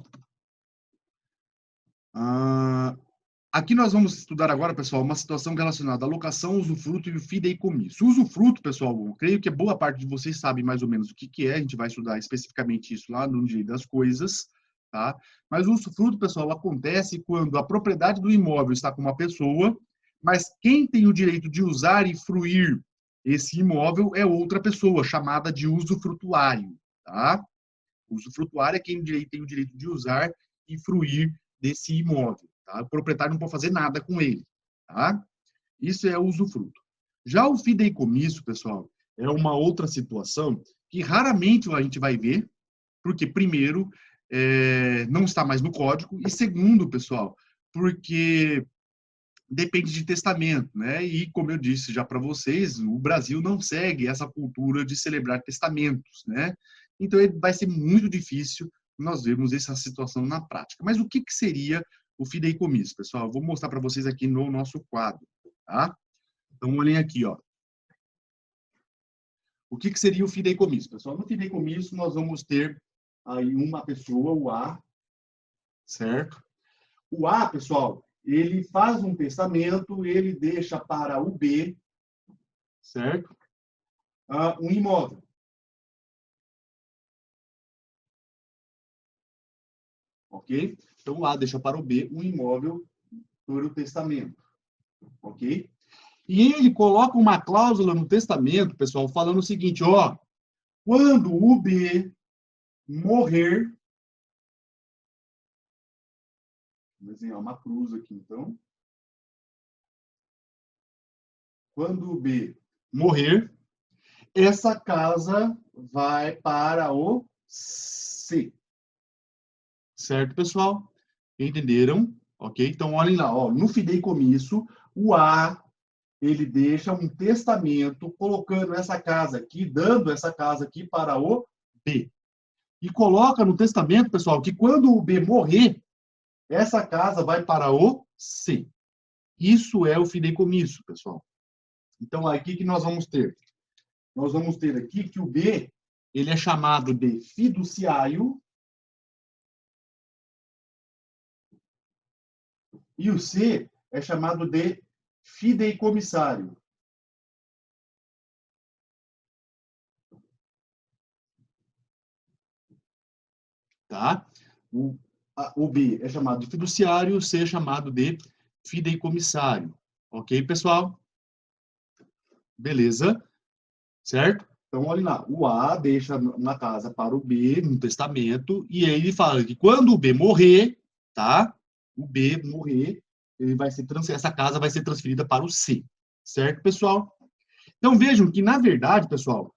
Aqui nós vamos estudar agora, pessoal, uma situação relacionada à locação, usufruto e fideicomisso. Usufruto, pessoal, eu creio que boa parte de vocês sabe mais ou menos o que é, a gente vai estudar especificamente isso lá no Direito das Coisas, tá? Mas o usufruto, pessoal, acontece quando a propriedade do imóvel está com uma pessoa, mas quem tem o direito de usar e fruir esse imóvel é outra pessoa, chamada de usufrutuário, tá? O usufrutuário é quem tem o direito de usar e fruir desse imóvel. Tá? O proprietário não pode fazer nada com ele. Tá? Isso é o usufruto. Já o fideicomisso, pessoal, é uma outra situação que raramente a gente vai ver, porque, primeiro, não está mais no código, e segundo, pessoal, porque depende de testamento, né? E, como eu disse já para vocês, o Brasil não segue essa cultura de celebrar testamentos, né? Então, vai ser muito difícil nós vermos essa situação na prática. Mas o que seria o fideicomisso, pessoal? Eu vou mostrar para vocês aqui no nosso quadro, tá? Então, olhem aqui, ó. O que seria o fideicomisso, pessoal? No fideicomisso, nós vamos ter aí uma pessoa, o A, certo? O A, pessoal, ele faz um testamento, ele deixa para o B, certo? Um imóvel. Ok? Então, o A deixa para o B um imóvel por o testamento. Ok? E ele coloca uma cláusula no testamento, pessoal, falando o seguinte, ó, quando o B morrer, vou desenhar uma cruz aqui, então. Quando o B morrer, essa casa vai para o C. Certo, pessoal? Entenderam? Ok? Então, olhem lá, ó, no fideicomisso, o A, ele deixa um testamento colocando essa casa aqui, dando essa casa aqui para o B. E coloca no testamento, pessoal, que quando o B morrer, essa casa vai para o C. Isso é o fideicomisso, pessoal. Então, aqui que nós vamos ter? Nós vamos ter aqui que o B, ele é chamado de fiduciário, e o C é chamado de fideicomissário. Tá? O B é chamado de fiduciário, o C é chamado de fideicomissário. Ok, pessoal? Beleza? Certo? Então, olha lá. O A deixa na casa para o B, no testamento, e aí ele fala que quando o B morrer, tá? O B morrer, ele vai ser essa casa vai ser transferida para o C. Certo, pessoal? Então, vejam que, na verdade, pessoal,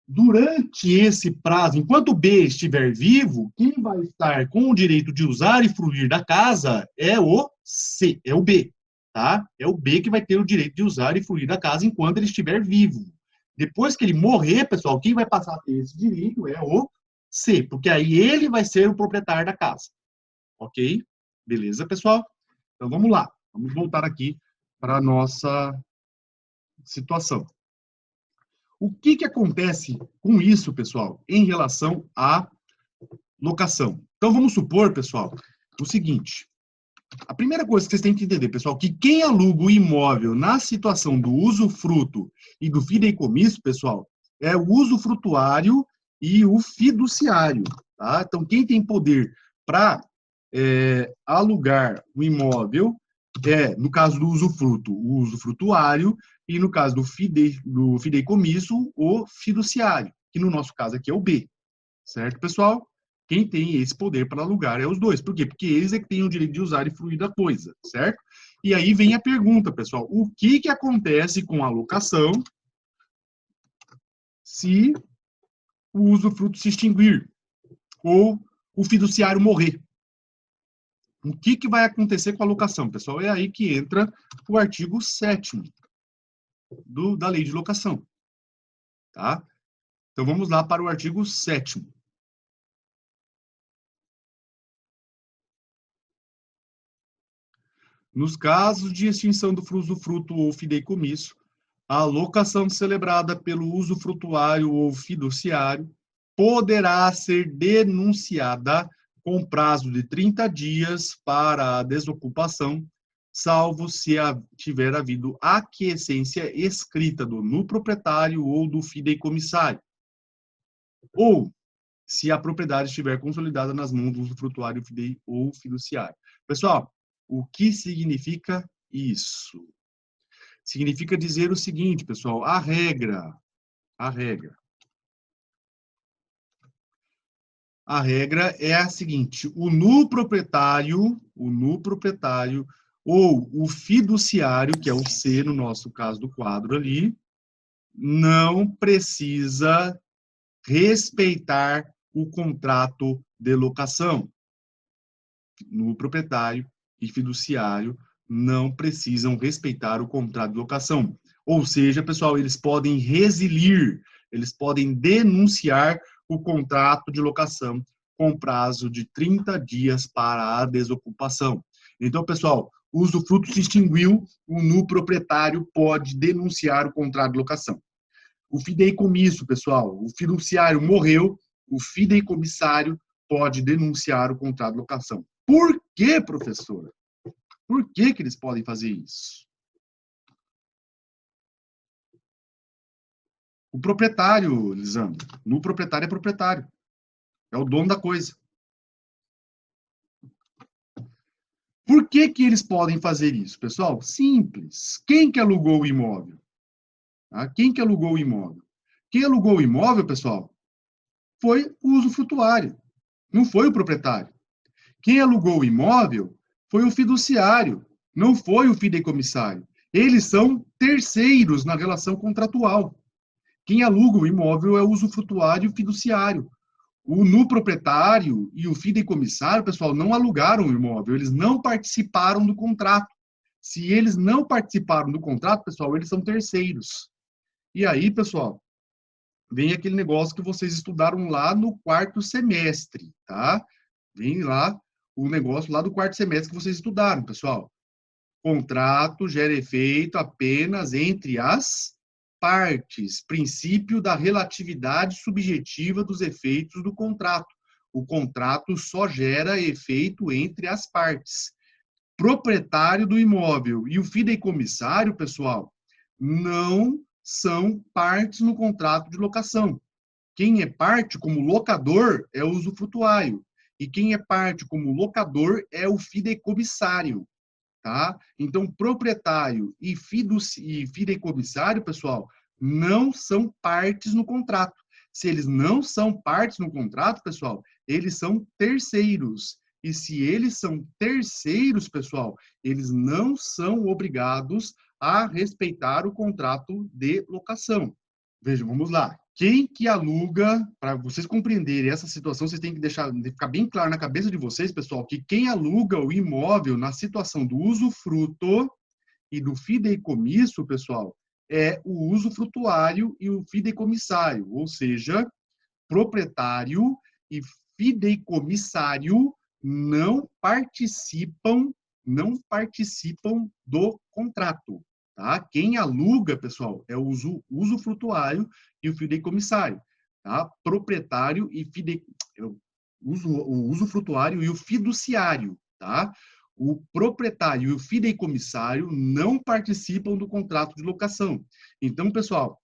durante esse prazo, enquanto o B estiver vivo, quem vai estar com o direito de usar e fruir da casa é o C, é o B, tá? É o B que vai ter o direito de usar e fruir da casa enquanto ele estiver vivo. Depois que ele morrer, pessoal, quem vai passar a ter esse direito é o C, porque aí ele vai ser o proprietário da casa. Ok? Beleza, pessoal? Então, vamos lá. Vamos voltar aqui para a nossa situação. O que que acontece com isso, pessoal, em relação à locação? Então, vamos supor, pessoal, o seguinte. A primeira coisa que vocês têm que entender, pessoal, que quem aluga o imóvel na situação do usufruto e do fideicomisso, pessoal, é o usufrutuário e o fiduciário, tá? Então, quem tem poder para alugar o imóvel é, no caso do usufruto, o usufrutuário, e no caso do fideicomisso, o fiduciário, que no nosso caso aqui é o B, certo, pessoal? Quem tem esse poder para alugar é os dois. Por quê? Porque eles é que têm o direito de usar e fruir da coisa, certo? E aí vem a pergunta, pessoal, o que que acontece com a locação se o usufruto se extinguir ou o fiduciário morrer? O que que vai acontecer com a locação, pessoal? É aí que entra o artigo 7º da Lei de Locação, tá? Então vamos lá para o artigo 7º. Nos casos de extinção do usufruto ou fideicomisso, a alocação celebrada pelo usufrutuário ou fiduciário poderá ser denunciada com prazo de 30 dias para a desocupação, salvo se tiver havido aquiescência escrita no proprietário ou do fideicomissário, ou se a propriedade estiver consolidada nas mãos do usufrutuário ou fiduciário. Pessoal, o que significa isso? Significa dizer o seguinte, pessoal, a regra é a seguinte: o nu proprietário ou o fiduciário, que é o C no nosso caso do quadro ali, não precisa respeitar o contrato de locação. No proprietário e fiduciário não precisam respeitar o contrato de locação. Ou seja, pessoal, eles podem resilir, eles podem denunciar o contrato de locação com prazo de 30 dias para a desocupação. Então, pessoal, o usufruto se extinguiu, o nu proprietário pode denunciar o contrato de locação. O fideicomisso, pessoal, o fiduciário morreu, o fideicomissário pode denunciar o contrato de locação. Por que, professora? Por que que eles podem fazer isso? O proprietário, Lisandro, no proprietário é proprietário. É o dono da coisa. Por que que eles podem fazer isso, pessoal? Simples. Quem que alugou o imóvel? Tá? Quem que alugou o imóvel? Quem alugou o imóvel, pessoal, foi o usufrutuário, não foi o proprietário. Quem alugou o imóvel foi o fiduciário, não foi o fideicomissário. Eles são terceiros na relação contratual. Quem aluga o imóvel é o usufrutuário e o fiduciário. O nu proprietário e o fideicomissário, pessoal, não alugaram o imóvel, eles não participaram do contrato. Se eles não participaram do contrato, pessoal, eles são terceiros. E aí, pessoal, vem aquele negócio que vocês estudaram lá no 4º semestre, tá? Vem lá o negócio lá do 4º semestre que vocês estudaram, pessoal. Contrato gera efeito apenas entre as partes. Princípio da relatividade subjetiva dos efeitos do contrato. O contrato só gera efeito entre as partes. Proprietário do imóvel e o fideicomissário, pessoal, não são partes no contrato de locação. Quem é parte como locador é o usufrutuário. E quem é parte como locador é o fideicomissário. Tá? Então, proprietário e fideicomissário, pessoal, não são partes no contrato. Se eles não são partes no contrato, pessoal, eles são terceiros. E se eles são terceiros, pessoal, eles não são obrigados a respeitar o contrato de locação. Vejam, vamos lá. Quem que aluga, para vocês compreenderem essa situação, vocês têm que ficar bem claro na cabeça de vocês, pessoal, que quem aluga o imóvel na situação do usufruto e do fideicomisso, pessoal, é o usufrutuário e o fideicomissário, ou seja, proprietário e fideicomissário não participam do contrato, tá? Quem aluga, pessoal, é o usufrutuário e o fideicomissário, tá? Proprietário e o usufrutuário e o fiduciário, tá? O proprietário e o fideicomissário não participam do contrato de locação. Então, pessoal,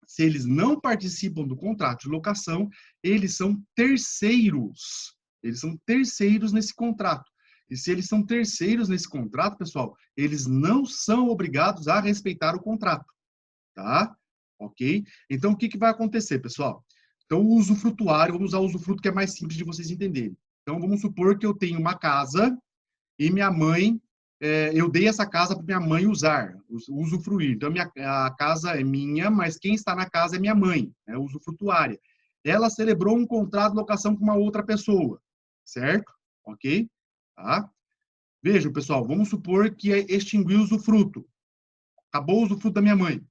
se eles não participam do contrato de locação, eles são terceiros. Eles são terceiros nesse contrato. E se eles são terceiros nesse contrato, pessoal, eles não são obrigados a respeitar o contrato, tá? Ok? Então, o que vai acontecer, pessoal? Então, o usufrutuário, vamos usar o usufruto que é mais simples de vocês entenderem. Então, vamos supor que eu tenho uma casa e minha mãe, eu dei essa casa para minha mãe usar, usufruir. Então, a casa é minha, mas quem está na casa é minha mãe, é usufrutuária. Ela celebrou um contrato de locação com uma outra pessoa, certo? Ok? Tá? Vejam, pessoal, vamos supor que extinguiu o usufruto. Acabou o usufruto da minha mãe.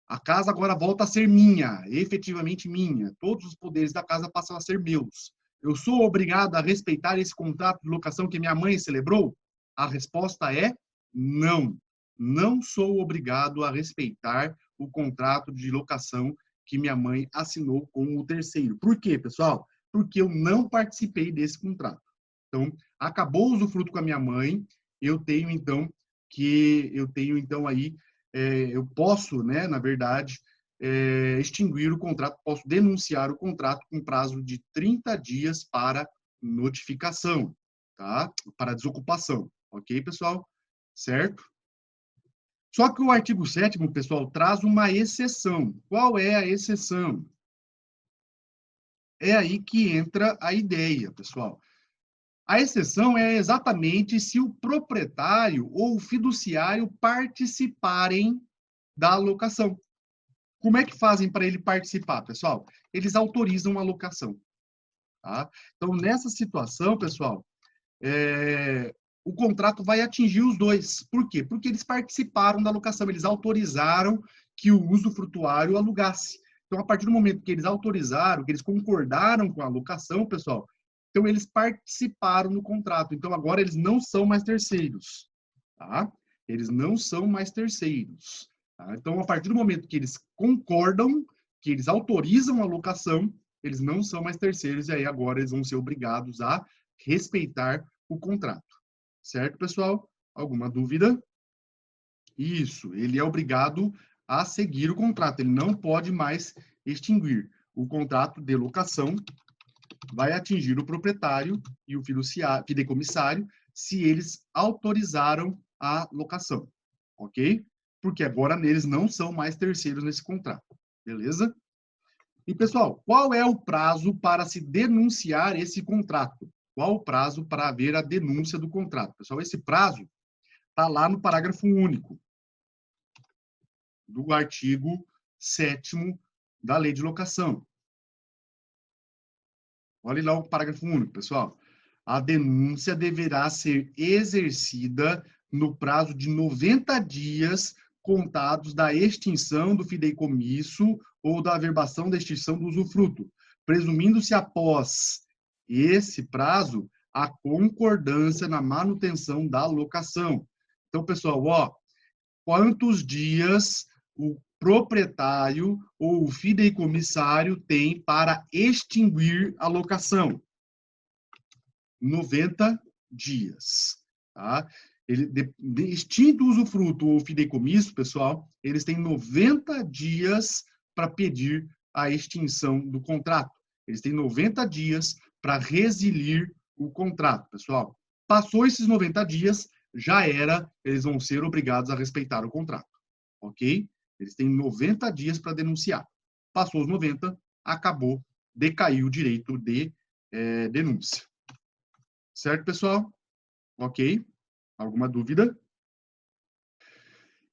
A casa agora volta a ser minha, efetivamente minha. Todos os poderes da casa passam a ser meus. Eu sou obrigado a respeitar esse contrato de locação que minha mãe celebrou? A resposta é não. Não sou obrigado a respeitar o contrato de locação que minha mãe assinou com o terceiro. Por quê, pessoal? Porque eu não participei desse contrato. Então, acabou o usufruto com a minha mãe, eu tenho então aí, eu posso, né, na verdade, extinguir o contrato, posso denunciar o contrato com prazo de 30 dias para notificação, tá? Para desocupação, ok, pessoal? Certo? Só que o artigo 7º, pessoal, traz uma exceção. Qual é a exceção? É aí que entra a ideia, pessoal. A exceção é exatamente se o proprietário ou o fiduciário participarem da alocação. Como é que fazem para ele participar, pessoal? Eles autorizam a alocação. Tá? Então, nessa situação, pessoal, o contrato vai atingir os dois. Por quê? Porque eles participaram da alocação, eles autorizaram que o usufrutuário alugasse. Então, a partir do momento que eles autorizaram, que eles concordaram com a alocação, pessoal, então eles participaram no contrato. Então, agora eles não são mais terceiros. Tá? Eles não são mais terceiros. Tá? Então, a partir do momento que eles concordam, que eles autorizam a locação, eles não são mais terceiros e aí agora eles vão ser obrigados a respeitar o contrato. Certo, pessoal? Alguma dúvida? Isso, ele é obrigado a seguir o contrato, ele não pode mais extinguir. O contrato de locação vai atingir o proprietário e o fideicomissário se eles autorizaram a locação, ok? Porque agora eles não são mais terceiros nesse contrato, beleza? E, pessoal, qual é o prazo para se denunciar esse contrato? Qual o prazo para haver a denúncia do contrato? Pessoal, esse prazo está lá no parágrafo único do artigo 7º da Lei de Locação. Olhe lá o parágrafo único, pessoal. A denúncia deverá ser exercida no prazo de 90 dias contados da extinção do fideicomisso ou da averbação da extinção do usufruto, presumindo-se após esse prazo a concordância na manutenção da locação. Então, pessoal, quantos dias o proprietário ou o fideicomissário tem para extinguir a locação? 90 dias. Tá? Extinto o usufruto ou fideicomisso, pessoal, eles têm 90 dias para pedir a extinção do contrato. Eles têm 90 dias para resiliar o contrato, pessoal. Passou esses 90 dias, já era, eles vão ser obrigados a respeitar o contrato, ok? Eles têm 90 dias para denunciar. Passou os 90, acabou, decaiu o direito de denúncia. Certo, pessoal? Ok? Alguma dúvida?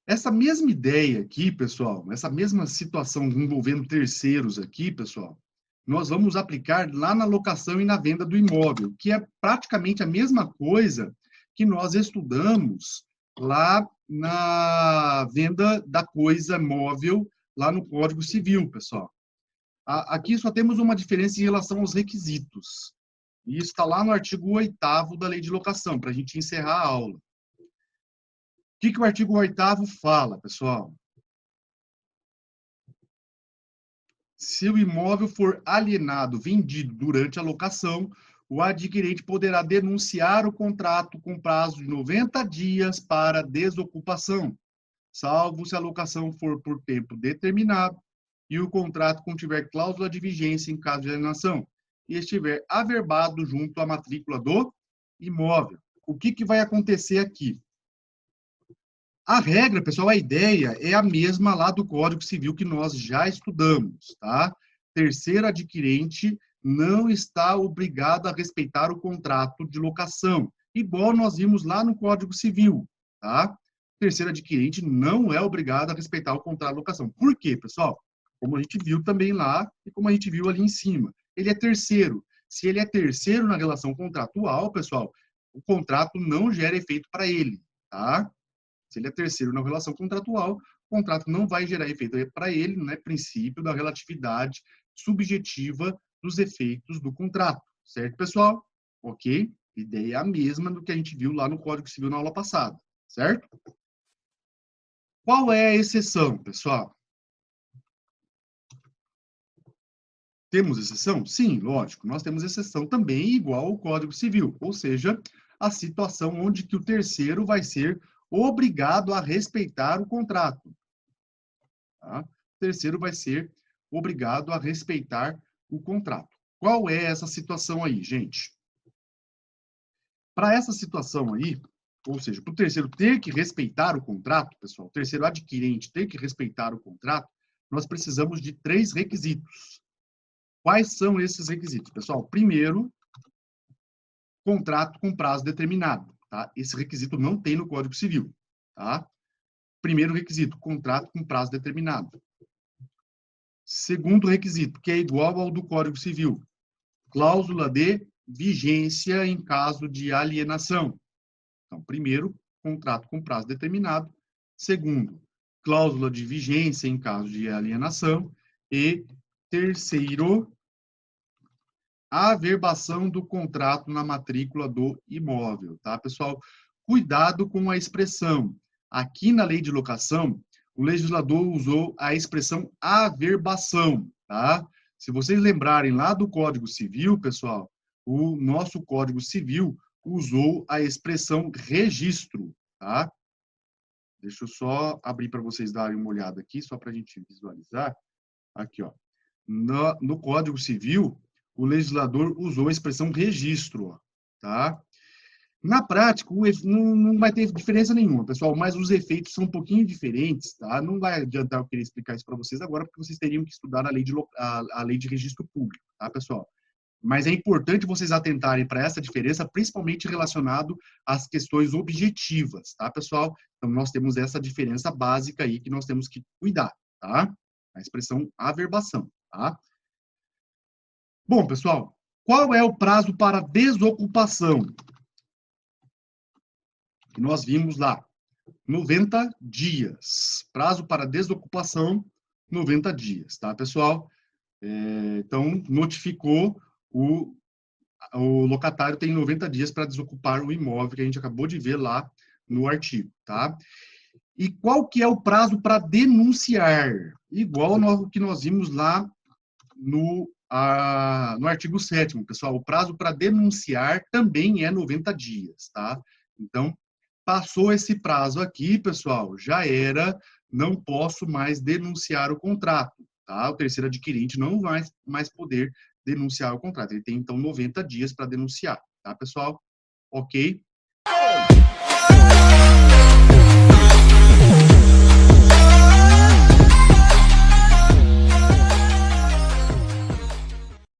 Essa mesma ideia aqui, pessoal, essa mesma situação envolvendo terceiros aqui, pessoal, nós vamos aplicar lá na locação e na venda do imóvel, que é praticamente a mesma coisa que nós estudamos lá na venda da coisa móvel, lá no Código Civil, pessoal. Aqui só temos uma diferença em relação aos requisitos. E isso está lá no artigo 8º da Lei de Locação, para a gente encerrar a aula. O que o artigo 8º fala, pessoal? Se o imóvel for alienado, vendido durante a locação, o adquirente poderá denunciar o contrato com prazo de 90 dias para desocupação, salvo se a locação for por tempo determinado e o contrato contiver cláusula de vigência em caso de alienação e estiver averbado junto à matrícula do imóvel. O que vai acontecer aqui? A regra, pessoal, a ideia é a mesma lá do Código Civil que nós já estudamos, tá? Terceiro adquirente não está obrigado a respeitar o contrato de locação, igual nós vimos lá no Código Civil, tá? Terceiro adquirente não é obrigado a respeitar o contrato de locação. Por quê, pessoal? Como a gente viu também lá e como a gente viu ali em cima. Ele é terceiro. Se ele é terceiro na relação contratual, pessoal, o contrato não gera efeito para ele, tá? Se ele é terceiro na relação contratual, o contrato não vai gerar efeito para ele, né? Princípio da relatividade subjetiva dos efeitos do contrato, certo, pessoal? Ok? Ideia é a mesma do que a gente viu lá no Código Civil na aula passada, certo? Qual é a exceção, pessoal? Temos exceção? Sim, lógico. Nós temos exceção também igual ao Código Civil, ou seja, a situação onde que o terceiro vai ser obrigado a respeitar o contrato. Tá? O terceiro vai ser obrigado a respeitar o contrato. Qual é essa situação aí, gente? Para essa situação aí, ou seja, para o terceiro ter que respeitar o contrato, pessoal, o terceiro adquirente ter que respeitar o contrato, nós precisamos de 3 requisitos. Quais são esses requisitos, pessoal? Primeiro, contrato com prazo determinado. Tá? Esse requisito não tem no Código Civil. Tá? Primeiro requisito, contrato com prazo determinado. Segundo requisito, que é igual ao do Código Civil, cláusula de vigência em caso de alienação. Então, primeiro, contrato com prazo determinado. Segundo, cláusula de vigência em caso de alienação. E terceiro, averbação do contrato na matrícula do imóvel, tá, pessoal? Cuidado com a expressão. Aqui na lei de locação, o legislador usou a expressão averbação, tá? Se vocês lembrarem lá do Código Civil, pessoal, o nosso Código Civil usou a expressão registro, tá? Deixa eu só abrir para vocês darem uma olhada aqui, só para a gente visualizar. Aqui, ó. No Código Civil, o legislador usou a expressão registro, ó, tá? Na prática, não vai ter diferença nenhuma, pessoal, mas os efeitos são um pouquinho diferentes, tá? Não vai adiantar eu querer explicar isso para vocês agora, porque vocês teriam que estudar a lei de registro público, tá, pessoal? Mas é importante vocês atentarem para essa diferença, principalmente relacionado às questões objetivas, tá, pessoal? Então, nós temos essa diferença básica aí que nós temos que cuidar, tá? A expressão averbação, tá? Bom, pessoal, qual é o prazo para desocupação? Nós vimos lá, 90 dias. Prazo para desocupação, 90 dias, tá, pessoal? Então, notificou, o locatário tem 90 dias para desocupar o imóvel, que a gente acabou de ver lá no artigo, tá? E qual que é o prazo para denunciar? Igual ao que nós vimos lá no artigo 7º, pessoal. O prazo para denunciar também é 90 dias, tá? Então, passou esse prazo aqui, pessoal, já era, não posso mais denunciar o contrato, tá? O terceiro adquirente não vai mais poder denunciar o contrato. Ele tem, então, 90 dias para denunciar, tá, pessoal? Ok?